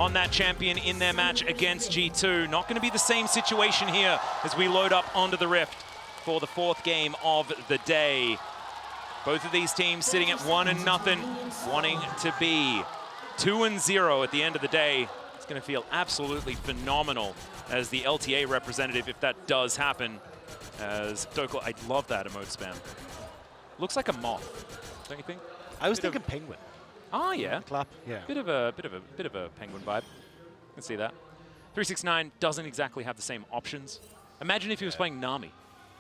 on that champion in their match against G2. Not going to be the same situation here as we load up onto the Rift for the 4th game of the day. Both of these teams sitting at 1-0, wanting to be 2-0 at the end of the day. It's going to feel absolutely phenomenal as the LTA representative if that does happen. As Dokla, I love that emote spam. Looks like a moth, don't you think? I was thinking penguin. Oh yeah, Clap. Yeah. Bit of a penguin vibe. I can see that. 369 doesn't exactly have the same options. Imagine if he was playing Nami.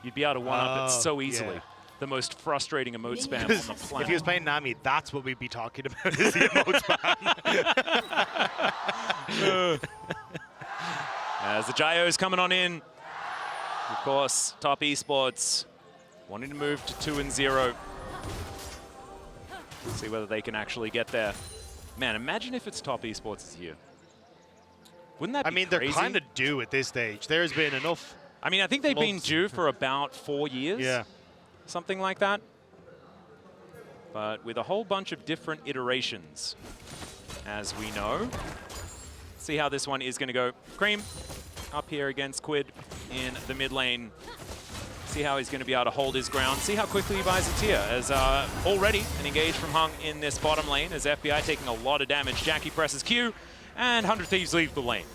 You'd be able to one-up it so easily. Yeah. The most frustrating emote spam on the planet. If he was playing Nami, that's what we'd be talking about, is the emote spam. As the Gyos coming on in. Of course, Top Esports wanting to move to 2-0. See whether they can actually get there. Man, imagine if it's Top Esports is here. Wouldn't that be crazy? They're kind of due at this stage. There's been enough. I mean, I think they've been due for about 4 years. Yeah. Something like that. But with a whole bunch of different iterations, as we know. See how this one is going to go. Cream up here against Quid in the mid lane. See how he's going to be able to hold his ground. See how quickly he buys a tier, as already an engage from Hung in this bottom lane, as FBI taking a lot of damage. Jackie presses Q, and 100 Thieves leave the lane.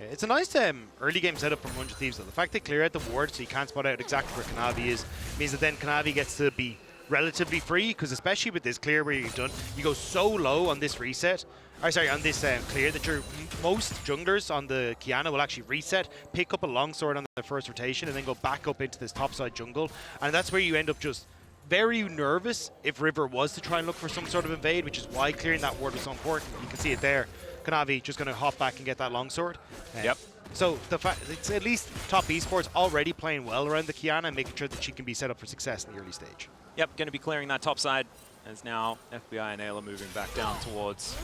Yeah, it's a nice early game setup from 100 Thieves, though. The fact they clear out the ward so you can't spot out exactly where Kanavi is means that then Kanavi gets to be relatively free, because especially with this clear where you've done, you go so low on this reset, or sorry, on this clear, that most junglers on the Kiana will actually reset, pick up a longsword on their first rotation, and then go back up into this topside jungle, and that's where you end up just very nervous if River was to try and look for some sort of invade, which is why clearing that ward was so important. You can see it there. Kanavi just going to hop back and get that longsword. Yep. So the fact it's at least Top Esports already playing well around the Kiana and making sure that she can be set up for success in the early stage. Yep, going to be clearing that top side, as now FBI and Ayla moving back down towards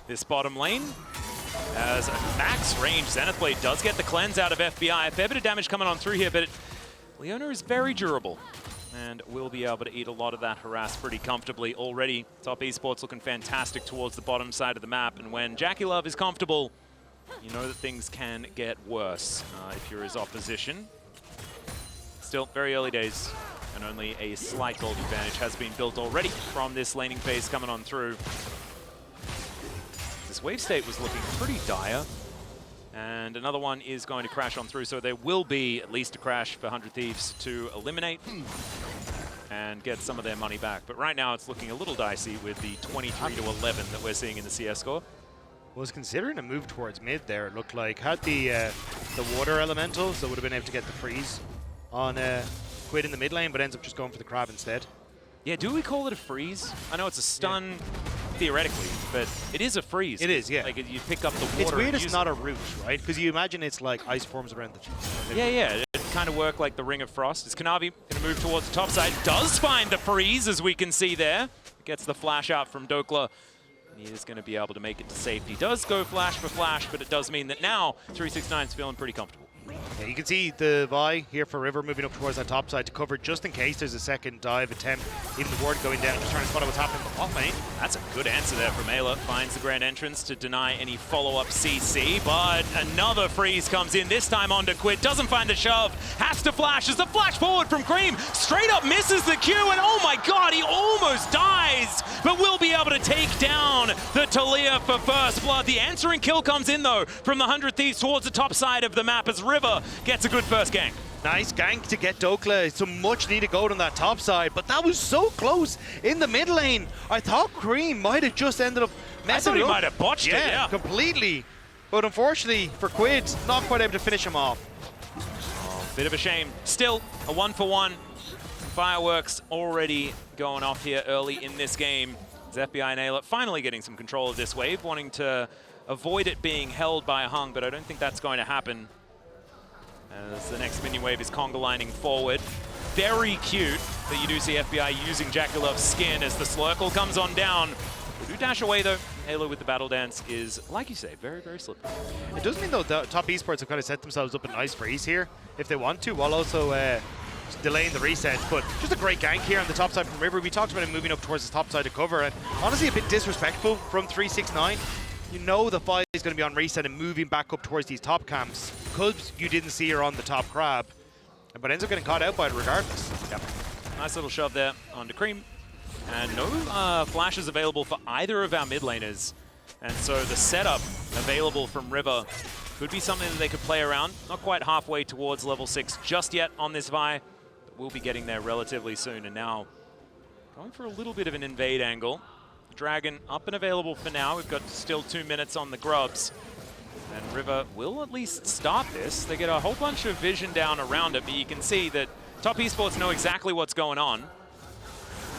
this bottom lane. As a max range Zenith Blade does get the cleanse out of FBI. A fair bit of damage coming on through here, but Leona is very durable and will be able to eat a lot of that harass pretty comfortably already. Top Esports looking fantastic towards the bottom side of the map, and when Jackie Love is comfortable, you know that things can get worse if you're his opposition. Still, very early days, and only a slight gold advantage has been built already from this laning phase coming on through. This wave state was looking pretty dire, and another one is going to crash on through, so there will be at least a crash for 100 Thieves to eliminate and get some of their money back. But right now it's looking a little dicey with the 23-11 that we're seeing in the CS score. Was considering a move towards mid there, it looked like. Had the water elemental, so would have been able to get the freeze on Quid in the mid lane, but ends up just going for the crab instead. Yeah, do we call it a freeze? I know it's a stun theoretically, but it is a freeze. It is, yeah. Like you pick up the water. It's weird it's not a root, right? Because you imagine it's like ice forms around the... Yeah. It kind of work like the Ring of Frost. Is Kanavi going to move towards the top side? Does find the freeze, as we can see there. Gets the flash out from Dokla. He is going to be able to make it to safety. Does go flash for flash, but it does mean that now 369 is feeling pretty comfortable. Yeah, you can see the Vi here for River moving up towards that top side to cover just in case there's a second dive attempt. Even the ward going down, just trying to spot out what's happening in the bot lane. That's a good answer there from Ayla. Finds the grand entrance to deny any follow-up CC, but another freeze comes in, this time onto Quid. Doesn't find the shove, has to flash. As the flash forward from Cream, straight up misses the Q, and oh my god, he almost dies, but will be able to take down the Talia for first blood. The answering kill comes in though from the 100 Thieves towards the top side of the map as River gets a good first gank. Nice gank to get Dokla some much needed gold on that top side, but that was so close in the mid lane. I thought Cream might have just ended up messing I thought he up. might have botched it, yeah. Completely. But unfortunately for Quid, not quite able to finish him off. Oh, bit of a shame. Still, a 1-for-1. Fireworks already going off here early in this game. As FBI and Ayla finally getting some control of this wave, wanting to avoid it being held by Hung, but I don't think that's going to happen. As the next minion wave is conga lining forward. Very cute that you do see FBI using Jaculov's skin as the Slurkle comes on down. Do dash away though. Ayla with the battle dance is, like you say, very, very slippery. It does mean though the Top Esports have kind of set themselves up a nice freeze here if they want to, while also delaying the resets. But just a great gank here on the top side from River. We talked about him moving up towards the top side to cover, and honestly a bit disrespectful from 369. you know the fight is going to be on reset and moving back up towards these top camps because you didn't see her on the top crab, but ends up getting caught out by it regardless. Yep. Nice little shove there onto Cream. And no flashes available for either of our mid laners. And so the setup available from River could be something that they could play around. Not quite halfway towards level 6 just yet on this Vi, but we'll be getting there relatively soon. And now going for a little bit of an invade angle. Dragon up and available for now. We've got still 2 minutes on the grubs. And River will at least start this. They get a whole bunch of vision down around it, but you can see that Top Esports know exactly what's going on.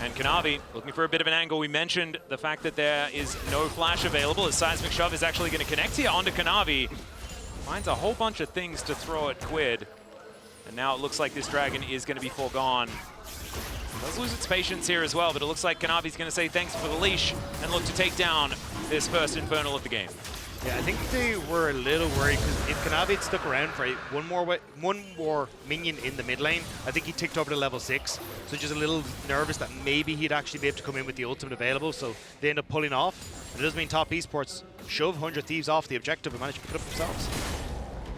And Kanavi looking for a bit of an angle. We mentioned the fact that there is no flash available as Seismic Shove is actually going to connect here onto Kanavi. Finds a whole bunch of things to throw at Quid. And now it looks like this Dragon is going to be foregone. Does lose its patience here as well, but it looks like Kanavi's going to say thanks for the leash and look to take down this first Infernal of the game. Yeah, I think they were a little worried because if Kanavi had stuck around for one more minion in the mid lane, I think he ticked over to level 6. So just a little nervous that maybe he'd actually be able to come in with the ultimate available. So they end up pulling off. And it does mean Top Esports shove 100 Thieves off the objective and manage to pick it up themselves.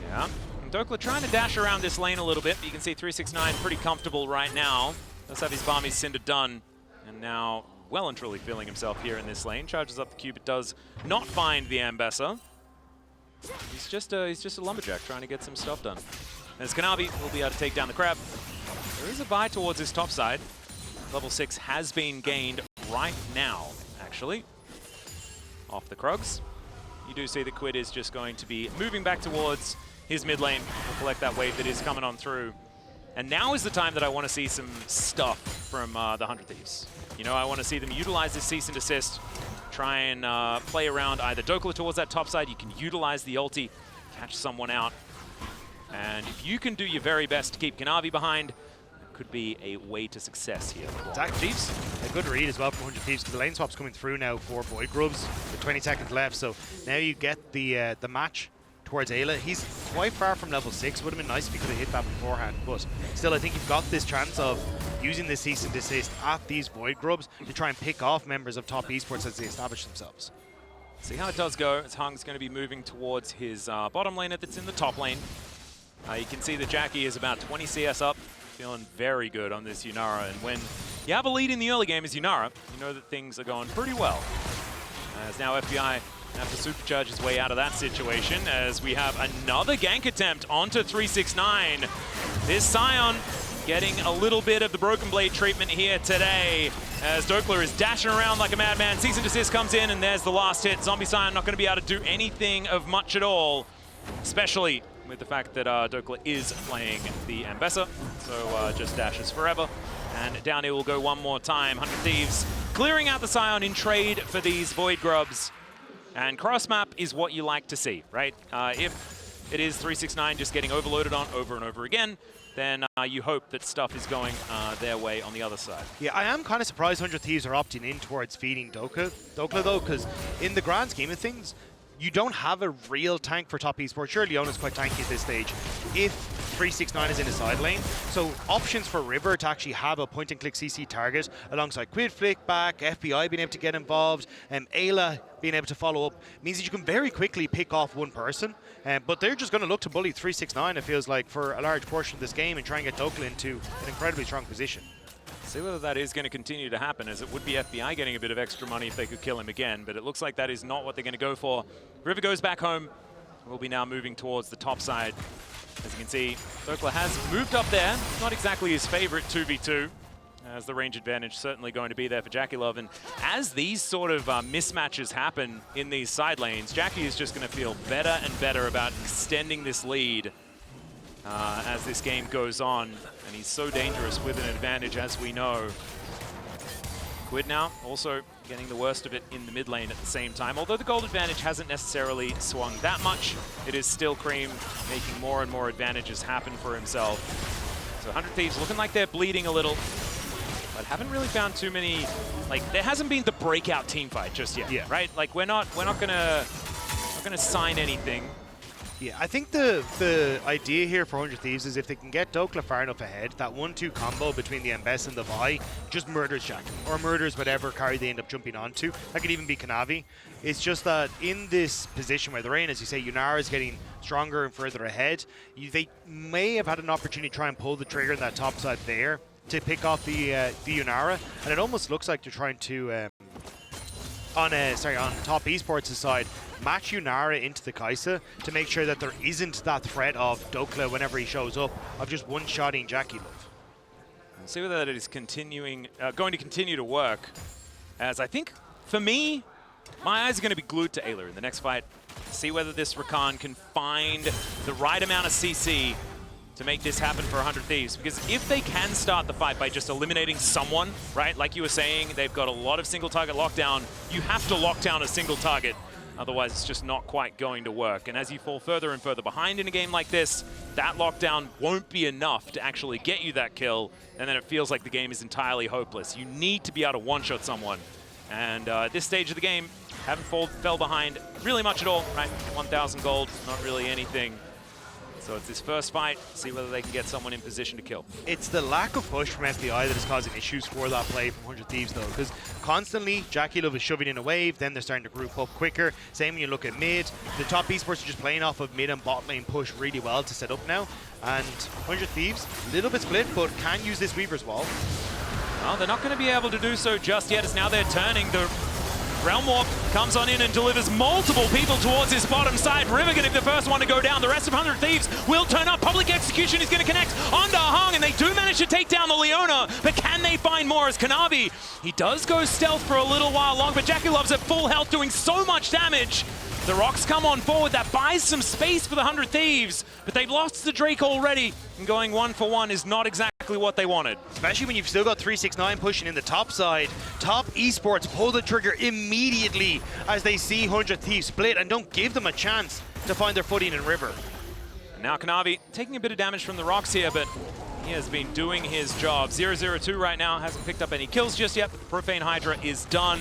Yeah, and Dokla trying to dash around this lane a little bit. But you can see 369 pretty comfortable right now. Does have his Barmy Cinder done. And now well and truly feeling himself here in this lane. Charges up the cube. It does not find the Ambessa. He's just a lumberjack trying to get some stuff done. As Kanavi will be able to take down the crab. There is a buy towards his top side. Level 6 has been gained right now, actually. Off the Krugs. You do see that Quid is just going to be moving back towards his mid lane to collect that wave that is coming on through. And now is the time that I want to see some stuff from the 100 Thieves. You know, I want to see them utilize this cease and desist, try and play around either Dokla towards that top side. You can utilize the ulti, catch someone out. And if you can do your very best to keep Kanavi behind, it could be a way to success here. Exactly. Thieves, a good read as well from 100 Thieves because the lane swap's coming through now for Void Grubs with 20 seconds left. So now you get the match towards Ayla. He's quite far from level 6. Would have been nice if he could have hit that beforehand, but still I think you've got this chance of using the cease and desist at these Void Grubs to try and pick off members of Top Esports as they establish themselves. See how it does go as Hung's going to be moving towards his bottom laner that's in the top lane. You can see that Jackie is about 20 CS up, feeling very good on this Yunara, and when you have a lead in the early game as Yunara, you know that things are going pretty well. As now FBI have to supercharge his way out of that situation as we have another gank attempt onto 369. This Scion getting a little bit of the Broken Blade treatment here today as Dokla is dashing around like a madman. Cease and desist comes in and there's the last hit. Zombie Scion not going to be able to do anything of much at all, especially with the fact that Dokla is playing the Ambessa, so just dashes forever. And down here will go one more time. 100 Thieves clearing out the Scion in trade for these Void Grubs. And cross map is what you like to see, right? If it is 369 just getting overloaded on over and over again, then you hope that stuff is going their way on the other side. Yeah, I am kind of surprised 100 Thieves are opting in towards feeding Dokla though, because in the grand scheme of things, you don't have a real tank for Top Esports. Sure, Leona's quite tanky at this stage. If 369 is in a side lane, so options for River to actually have a point-and-click CC target alongside Quid flick back, FBI being able to get involved, and Ayla being able to follow up means that you can very quickly pick off one person. But they're just going to look to bully 369, it feels like, for a large portion of this game and try and get Dokla into an incredibly strong position. See whether that is going to continue to happen, as it would be FBI getting a bit of extra money if they could kill him again, but it looks like that is not what they're going to go for. River goes back home. We'll be now moving towards the top side. As you can see, Dokla has moved up there. Not exactly his favorite 2v2, as the range advantage certainly going to be there for Jackie Love. And as these sort of mismatches happen in these side lanes, Jackie is just going to feel better and better about extending this lead as this game goes on. And he's so dangerous with an advantage, as we know. Quid now also getting the worst of it in the mid lane at the same time. Although the gold advantage hasn't necessarily swung that much, it is still Cream making more and more advantages happen for himself. So 100 Thieves looking like they're bleeding a little, but haven't really found too many, like, there hasn't been the breakout team fight just yet, right? Like, we're not gonna sign anything Yeah, I think the idea here for 100 Thieves is if they can get Dokla far enough ahead, that 1-2 combo between the Mbes and the Vi just murders Jack, or murders whatever carry they end up jumping onto. That could even be Kanavi. It's just that in this position where they're in, as you say, Yunara is getting stronger and further ahead. They may have had an opportunity to try and pull the trigger in that top side there to pick off the Yunara, and it almost looks like they're trying to on top Esports' side, match Yunara into the Kaisa to make sure that there isn't that threat of Dokla whenever he shows up, of just one-shotting Jackie Love. We'll see whether that is going to continue to work, as I think, for me, my eyes are going to be glued to Ayla in the next fight. See whether this Rakan can find the right amount of CC to make this happen for 100 Thieves. Because if they can start the fight by just eliminating someone, right, like you were saying, they've got a lot of single target lockdown. You have to lock down a single target. Otherwise, it's just not quite going to work. And as you fall further and further behind in a game like this, that lockdown won't be enough to actually get you that kill. And then it feels like the game is entirely hopeless. You need to be able to one-shot someone. And at this stage of the game, haven't fell behind really much at all, right? 1,000 gold, not really anything. So it's this first fight, see whether they can get someone in position to kill. It's the lack of push from FBI that is causing issues for that play from 100 Thieves, though, because constantly Jackie Love is shoving in a wave, then they're starting to group up quicker. Same when you look at mid. The top esports are just playing off of mid and bot lane push really well to set up now. And 100 Thieves, a little bit split, but can use this Weaver's Wall. Well, they're not going to be able to do so just yet, as now they're turning. The Realm Warp comes on in and delivers multiple people towards his bottom side. River going to be the first one to go down. The rest of 100 Thieves will turn up. Public Execution is going to connect onto Hung, and they do manage to take down the Leona, but can they find more as Kanavi? He does go stealth for a little while long, but Jackie Love's at full health doing so much damage. The rocks come on forward. That buys some space for the 100 Thieves, but they've lost the Drake already, and going 1-for-1 is not exactly what they wanted. Especially when you've still got 369 pushing in the top side. Top Esports pull the trigger immediately as they see 100 Thieves split and don't give them a chance to find their footing in River. And now Kanavi taking a bit of damage from the rocks here, but he has been doing his job. 0-0-2 right now, hasn't picked up any kills just yet, but the Profane Hydra is done.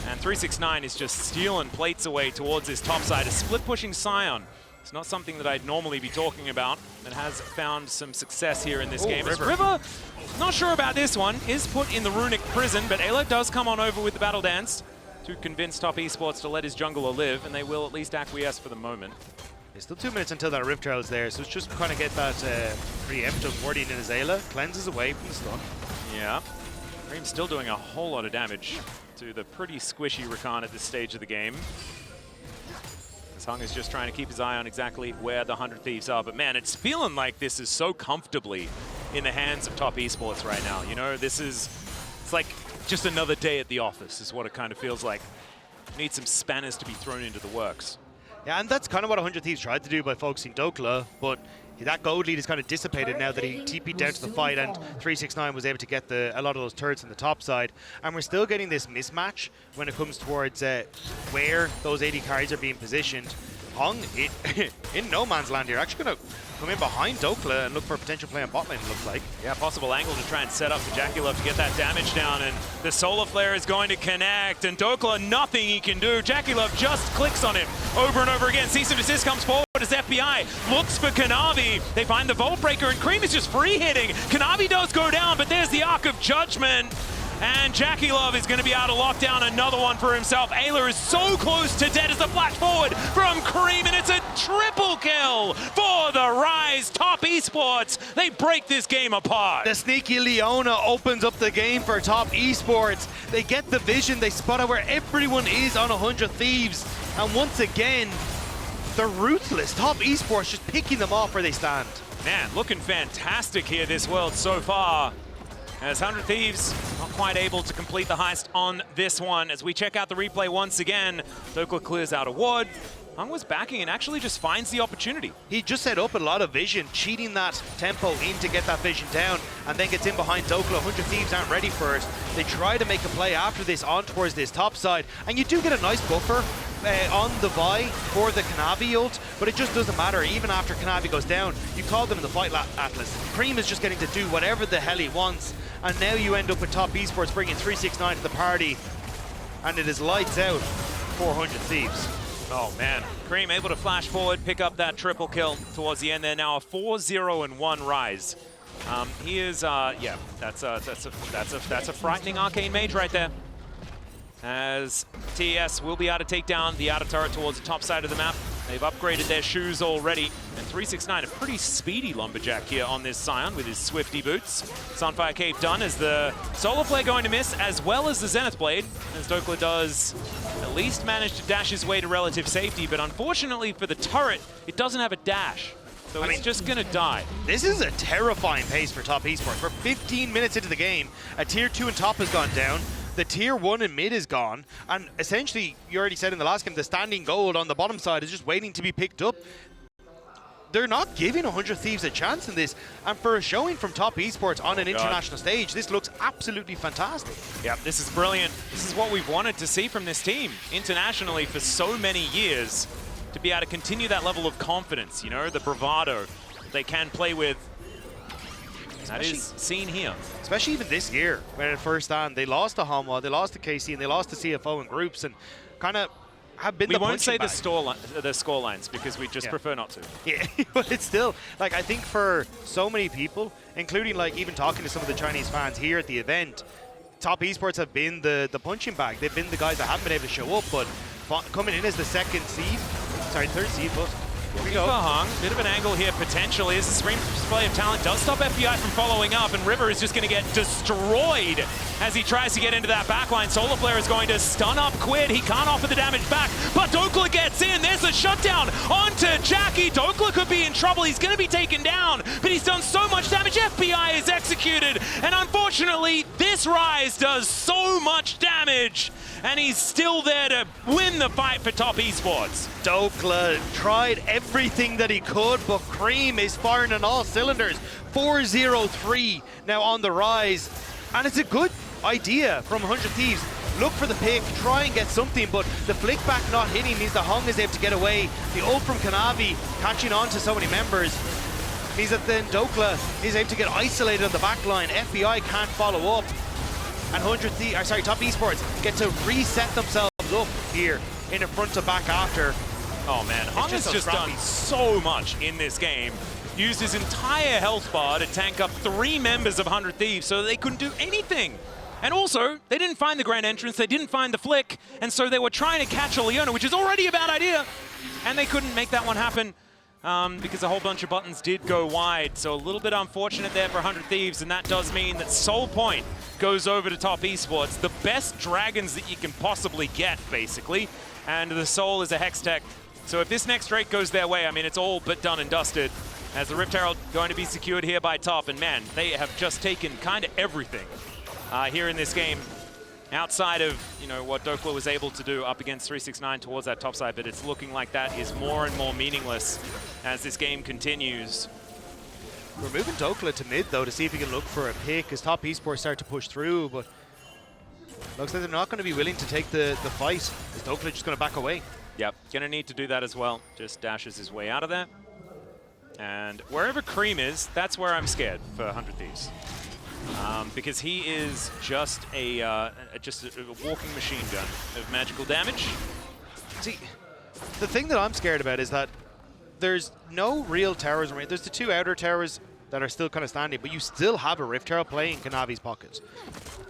And 369 is just stealing plates away towards his top side. A split-pushing Scion. It's not something that I'd normally be talking about, but has found some success here in this game. As River, not sure about this one, is put in the Runic prison, but Ayla does come on over with the Battle Dance to convince Top Esports to let his jungler live, and they will at least acquiesce for the moment. There's still 2 minutes until that Rift Trail is there, so it's just kind of get that preemptive warding in his Ayla. Cleanses away from the stun. Yeah. Cream's still doing a whole lot of damage to the pretty squishy Rakan at this stage of the game. As Hung is just trying to keep his eye on exactly where the 100 Thieves are. But man, it's feeling like this is so comfortably in the hands of Top Esports right now. You know, it's like just another day at the office is what it kind of feels like. Need some spanners to be thrown into the works. Yeah, and that's kind of what 100 Thieves tried to do by focusing Dokla, but that gold lead is kind of dissipated now that he TP'd down to the fight, and 369 was able to get a lot of those turrets on the top side. And we're still getting this mismatch when it comes towards where those AD carries are being positioned. Hung, in no man's land here, actually going to come in behind Dokla and look for a potential play on bot lane, it looks like. Yeah, possible angle to try and set up for Jackie Love to get that damage down, and the Solar Flare is going to connect, and Dokla, nothing he can do. Jackie Love just clicks on him over and over again. Cease and desist comes forward as FBI looks for Kanavi. They find the Vault Breaker, and Cream is just free hitting. Kanavi does go down, but there's the Arc of Judgment. And Jackie Love is going to be able to lock down another one for himself. Ayla is so close to dead as the flash forward from Cream, and it's a triple kill for the Rise. Top Esports, they break this game apart. The sneaky Leona opens up the game for Top Esports. They get the vision, they spot out where everyone is on 100 Thieves. And once again, they're ruthless. Top Esports just picking them off where they stand. Man, looking fantastic here this world so far. As 100 Thieves not quite able to complete the heist on this one. As we check out the replay once again, Dokla clears out a ward. Hung was backing and actually just finds the opportunity. He just set up a lot of vision, cheating that tempo in to get that vision down, and then gets in behind Dokla. 100 Thieves aren't ready for it. They try to make a play after this on towards this top side, and you do get a nice buffer on the Vi for the Kanavi ult, but it just doesn't matter. Even after Kanavi goes down, you called them in the fight, Atlas. Cream is just getting to do whatever the hell he wants, and now you end up with Top Esports bringing 369 to the party, and it is lights out for 100 Thieves. Oh man, Cream able to flash forward, pick up that triple kill towards the end there. Now a 4-0-1 rise. He is, yeah, that's a frightening Arcane Mage right there. As TES will be able to take down the outer turret towards the top side of the map. They've upgraded their shoes already. And 369, a pretty speedy Lumberjack here on this Scion with his Swifty boots. Sunfire Cape done as the Solar Flare going to miss, as well as the Zenith Blade, as Dokla does at least manage to dash his way to relative safety. But unfortunately for the turret, it doesn't have a dash. So it's just going to die. This is a terrifying pace for Top Esports. We're 15 minutes into the game. A tier 2 and top has gone down. The tier 1 and mid is gone. And essentially, you already said in the last game, the standing gold on the bottom side is just waiting to be picked up. They're not giving 100 Thieves a chance in this. And for a showing from Top Esports on an international stage, this looks absolutely fantastic. Yeah, this is brilliant. This is what we've wanted to see from this team internationally for so many years. To be able to continue that level of confidence, you know, the bravado they can play with. That is seen here. Especially even this year, when at first stand, they lost to Hanwha, they lost to KC, and they lost to CFO in groups, and kind of have been the punching bag. We won't say the score lines because we just prefer not to. Yeah, but it's still, like, I think for so many people, including, like, even talking to some of the Chinese fans here at the event, Top Esports have been the punching bag. They've been the guys that haven't been able to show up, but coming in as the third seed, but here we go. Hung, bit of an angle here potentially as the screen display of talent does stop FBI from following up, and River is just going to get destroyed as he tries to get into that backline. Solar Flare is going to stun up Quid. He can't offer the damage back, but Dokla gets in. There's a shutdown onto Jackie. Dokla could be in trouble. He's going to be taken down, but he's done so much damage. FBI is executed, and unfortunately, this Rise does so much damage, and he's still there to win the fight for Top Esports. Dokla tried everything that he could, but Cream is firing on all cylinders. 4-0-3 now on the Rise, and it's a good idea from 100 Thieves. Look for the pick, try and get something, but the flick back not hitting means the Hung is able to get away. The ult from Kanavi catching on to so many members means that then Dokla is able to get isolated on the back line. FBI can't follow up, and Top Esports get to reset themselves up here in the front to back after. Oh man, Hung has just done so much in this game. Used his entire health bar to tank up 3 members of 100 Thieves so that they couldn't do anything. And also, they didn't find the grand entrance, they didn't find the flick, and so they were trying to catch a Leona, which is already a bad idea. And they couldn't make that one happen because a whole bunch of buttons did go wide. So a little bit unfortunate there for 100 Thieves, and that does mean that Soul Point goes over to Top Esports. The best dragons that you can possibly get, basically. And the Soul is a Hex Tech. So if this next Drake goes their way, I mean, it's all but done and dusted. As the Rift Herald going to be secured here by Top. And man, they have just taken kind of everything here in this game. Outside of, you know, what Dokla was able to do up against 369 towards that top side, but it's looking like that is more and more meaningless as this game continues. We're moving Dokla to mid, though, to see if he can look for a pick as Top Esports start to push through, but looks like they're not going to be willing to take the fight. Is Dokla just going to back away? Yep, going to need to do that as well. Just dashes his way out of there. And wherever Cream is, that's where I'm scared for 100 Thieves. Because he is just a walking machine gun of magical damage. See, the thing that I'm scared about is that there's no real towers. There's the 2 outer towers that are still kind of standing, but you still have a Rift Herald playing in Kanavi's pockets.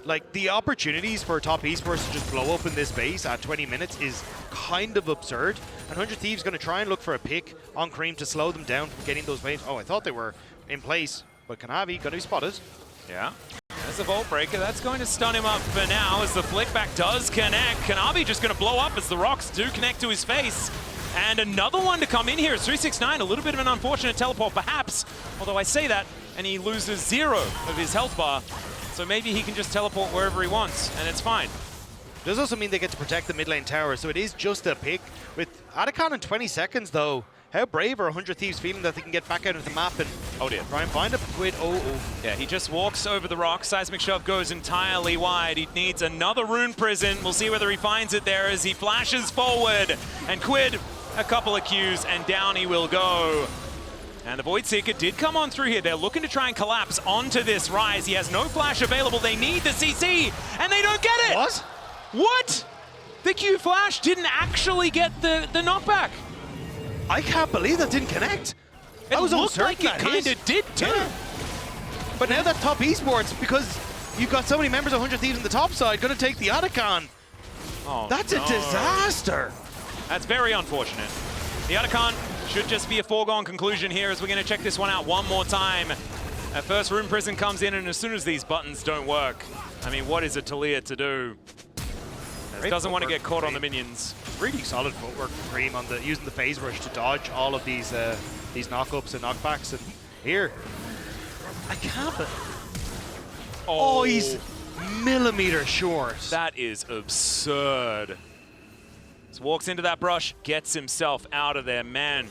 Like, the opportunities for Top Esports to just blow up in this base at 20 minutes is kind of absurd. And 100 Thieves going to try and look for a pick on Cream to slow them down from getting those waves. Oh, I thought they were in place, but Kanavi going to be spotted. Yeah, there's a Vault Breaker. That's going to stun him up for now as the flick back does connect. Kanavi just going to blow up as the rocks do connect to his face. And another one to come in here is 369. A little bit of an unfortunate teleport, perhaps. Although I say that, and he loses 0 of his health bar. So maybe he can just teleport wherever he wants, and it's fine. Does also mean they get to protect the mid lane tower, so it is just a pick. With Atacon in 20 seconds, though, how brave are 100 Thieves feeling that they can get back out of the map and try and find a Quid? Yeah, he just walks over the rock. Seismic Shove goes entirely wide. He needs another Rune Prison. We'll see whether he finds it there as he flashes forward. And Quid, a couple of Qs, and down he will go. And the Void Seeker did come on through here. They're looking to try and collapse onto this Rise. He has no flash available. They need the CC, and they don't get it. What? What? The Q flash didn't actually get the knockback. I can't believe that didn't connect. It was looked uncertain like it that hit. kind of did too. Yeah. But now that top esports, because you've got so many members of 100 Thieves on the top side, going to take the Otacon. Oh, That's no. a disaster. That's very unfortunate. The Otacon should just be a foregone conclusion here as we're going to check this one out one more time. At first, Rune Prison comes in, and as soon as these buttons don't work, I mean, what is a Talia to do? It doesn't want to get caught on the minions. Really solid footwork from Cream on the using the phase rush to dodge all of these knockups and knockbacks. And here, I can't. Oh, he's millimeter short. That is absurd. Just walks into that brush, gets himself out of there, man.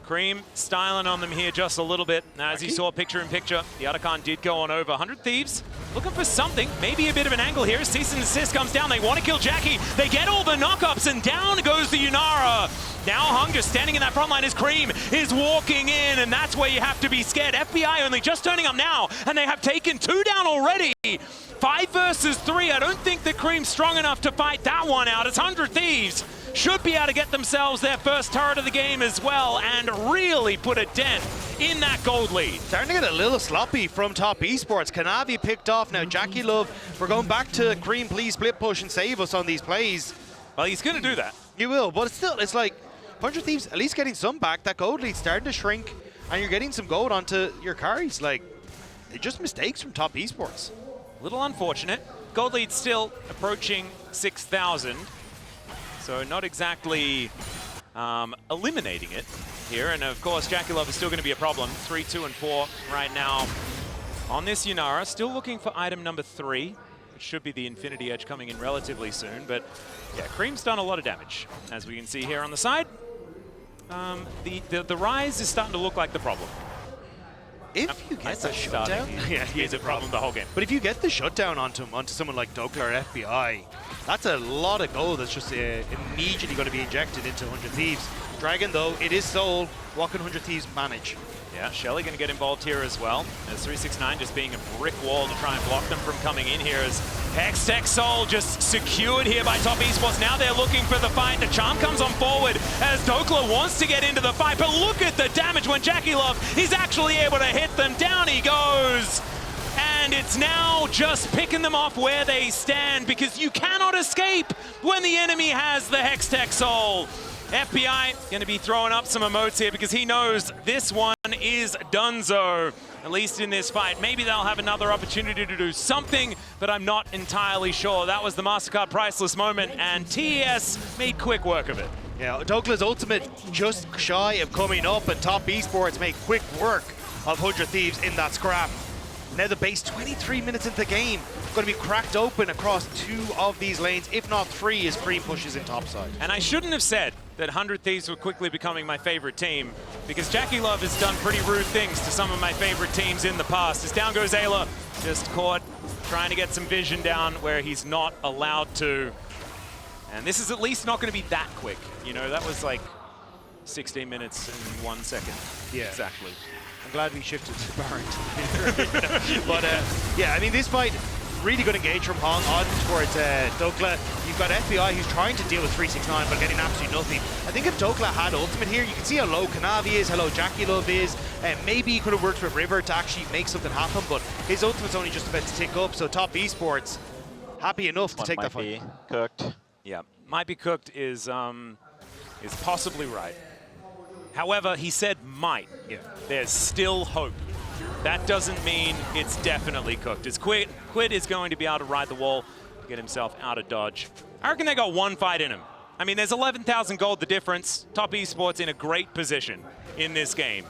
Cream styling on them here just a little bit. Now, as you saw picture in picture, the Otacon did go on over. 100 Thieves looking for something, maybe a bit of an angle here. Cease and desist comes down. They want to kill Jackie. They get all the knockups, and down goes the Yunara. Now Hung just standing in that front line as Cream is walking in, and that's where you have to be scared. FBI only just turning up now, and they have taken 2 down already. 5 versus 3. I don't think that Cream's strong enough to fight that one out. It's 100 Thieves. Should be able to get themselves their first turret of the game as well and really put a dent in that gold lead. Starting to get a little sloppy from top esports. Kanavi picked off. Now Jackie Love, we're going back to Cream, please split push and save us on these plays. Well, he's going to do that. He will, but it's like 100 Thieves at least getting some back. That gold lead starting to shrink, and you're getting some gold onto your carries. Like, they're just mistakes from top esports. A little unfortunate. Gold lead still approaching 6,000. So not exactly eliminating it here. And of course, Jackie Love is still going to be a problem. 3, 2, and 4 right now on this Yunara. Still looking for item number 3, which should be the Infinity Edge coming in relatively soon. But yeah, Cream's done a lot of damage, as we can see here on the side. The Rise is starting to look like the problem. If you get the shutdown, yeah, he's a problem the whole game. But if you get the shutdown onto someone like Dokla or FBI, that's a lot of gold that's just immediately going to be injected into 100 Thieves. Dragon, though, it is Soul. What can 100 Thieves manage? Yeah, Shelly going to get involved here as well. As 369 just being a brick wall to try and block them from coming in here. As Hextech Soul just secured here by top esports. Now they're looking for the fight. The charm comes on forward as Dokla wants to get into the fight. But look at the damage when Jackie Love is actually able to hit them. Down he goes. And it's now just picking them off where they stand, because you cannot escape when the enemy has the Hextech Soul. FBI going to be throwing up some emotes here because he knows this one is donezo, at least in this fight. Maybe they'll have another opportunity to do something, but I'm not entirely sure. That was the MasterCard priceless moment, and TES made quick work of it. Yeah, Dokla's ultimate just shy of coming up, and top esports make quick work of 100 Thieves in that scrap. Now the base 23 minutes into the game, going to be cracked open across 2 of these lanes, if not 3, as Cream pushes in topside. And I shouldn't have said that 100 Thieves were quickly becoming my favorite team, because Jackie Love has done pretty rude things to some of my favorite teams in the past. As down goes Ayla, just caught trying to get some vision down where he's not allowed to. And this is at least not going to be that quick. You know, that was like 16 minutes and 1 second. Yeah. Exactly. I'm glad we shifted to Barrett. But yeah, I mean, this fight, really good engage from Hong on towards Dokla. You've got FBI who's trying to deal with 369 but getting absolutely nothing. I think if Dokla had ultimate here, you can see how low Kanavi is, how low Jackie Love is. Maybe he could have worked with River to actually make something happen, but his ultimate's only just about to tick up, so top esports happy enough to take that fight. Might be cooked. Yeah, might be cooked is possibly right. However, he said might. Yeah. There's still hope. That doesn't mean it's definitely cooked. As Quid is going to be able to ride the wall, get himself out of dodge. I reckon they got one fight in him. I mean, there's 11,000 gold the difference. Top esports in a great position in this game.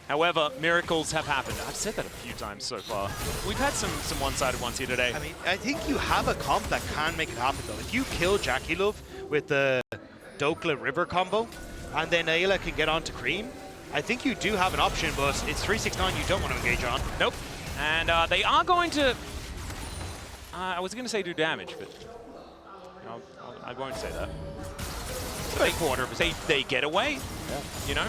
However, miracles have happened. I've said that a few times so far. We've had some one-sided ones here today. I mean, I think you have a comp that can make it happen, though. If you kill Jackie Love with the Dokla River combo, and then Ayla can get on to Cream, I think you do have an option, but it's 369 you don't want to engage on. Nope. And they are going to... I was going to say do damage, but I won't say that. They get away, you know?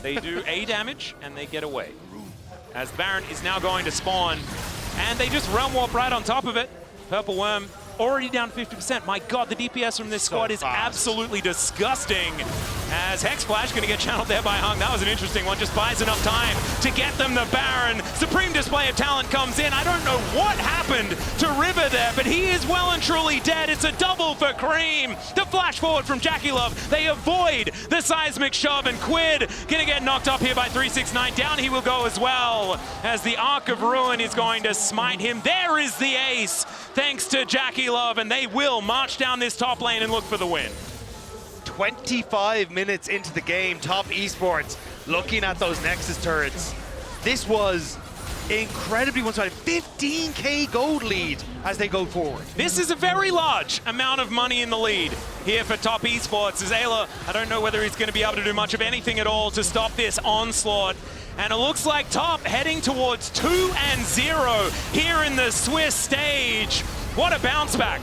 They do A damage, and they get away. As Baron is now going to spawn, and they just realm warp right on top of it. Purple Worm already down 50%. My God, the DPS from this squad is absolutely disgusting. As Hex Flash going to get channeled there by Hung. That was an interesting one. Just buys enough time to get them the Baron. Supreme display of talent comes in. I don't know what happened to River there, but he is well and truly dead. It's a double for Cream. The flash forward from Jackie Love. They avoid the seismic shove, and Quid going to get knocked up here by 369. Down he will go as well, as the Arc of Ruin is going to smite him. There is the ace, thanks to Jackie Love, and they will march down this top lane and look for the win. 25 minutes into the game, Top Esports looking at those Nexus turrets. This was incredibly one-sided. 15k gold lead as they go forward. This is a very large amount of money in the lead here for Top Esports. As Ayla, I don't know whether he's going to be able to do much of anything at all to stop this onslaught. And it looks like Top heading towards 2-0 here in the Swiss stage. What a bounce back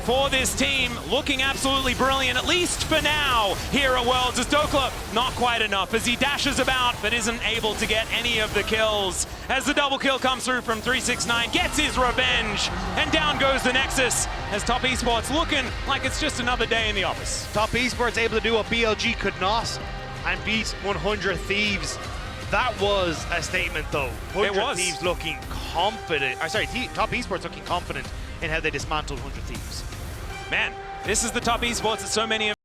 for this team, looking absolutely brilliant, at least for now, here at Worlds. As Dokla, not quite enough, as he dashes about, but isn't able to get any of the kills. As the double kill comes through from 369, gets his revenge, and down goes the Nexus, as Top Esports looking like it's just another day in the office. Top Esports able to do what BLG could not, and beat 100 Thieves. That was a statement, though. 100 Thieves looking confident, Top Esports looking confident in how they dismantled 100 Thieves. Man, this is the Top Esports that so many of